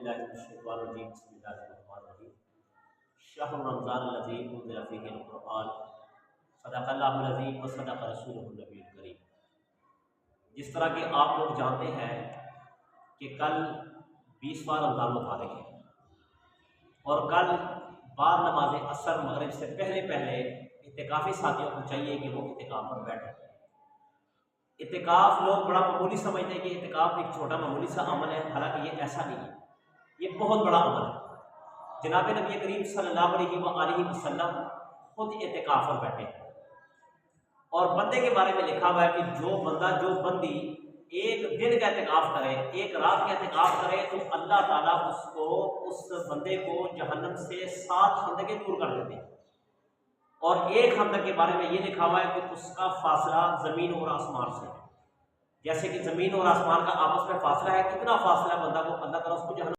बिस्मिल्लाहिर्रहमानिर्रहीम बिस्मिल्लाहिर्रहमानिर्रहीम शहर रमज़ान लज़ी उन्ज़िला फ़ीहिल क़ुरआन सदक़ल्लाहुल अज़ीम व सदक़ रसूलुहुल नबीयुल करीम। जिस तरह के आप लोग जानते हैं कि कल 20वां रमज़ान मुबारक है और कल बाद नमाज असर मगरिब से पहले पहले इत्तिकाफ़ी साथियों को चाहिए कि वो इत्तिकाफ़ पर बैठें। इत्तिकाफ़ लोग बड़ा मामूली समझते हैं कि इत्तिकाफ़ एक छोटा मामूली सा अमल है, हालांकि ये ऐसा नहीं है, ये बहुत बड़ा अमल है। जनाब नबी करीम सल्लल्लाहु अलैहि वसल्लम खुद इत्तिकाफ़ पर बैठे हैं और बंदे के बारे में लिखा हुआ है कि जो बंदा जो बंदी एक दिन का इत्तिकाफ़ करे, एक रात का इत्तिकाफ़ करे, तो अल्लाह ताला उसको उस बंदे को जहन्नम से 7 खंदकें दूर कर देते हैं। और एक खंदक के बारे में ये लिखा हुआ है कि उसका फासला ज़मीन और आसमान से है। जैसे कि ज़मीन और आसमान का आपस में फासला है, कितना फासला बंदा को अल्लाह ताला उसको जहन्नम